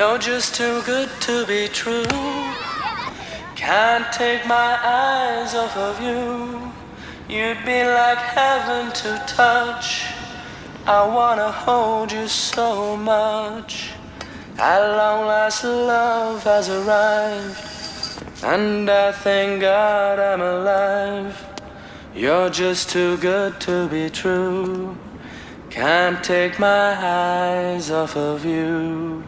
You're just too good to be true. Can't take my eyes off of you. You'd be like heaven to touch. I wanna hold you so much. At long last love has arrived, and I thank God I'm alive. You're just too good to be true. Can't take my eyes off of you.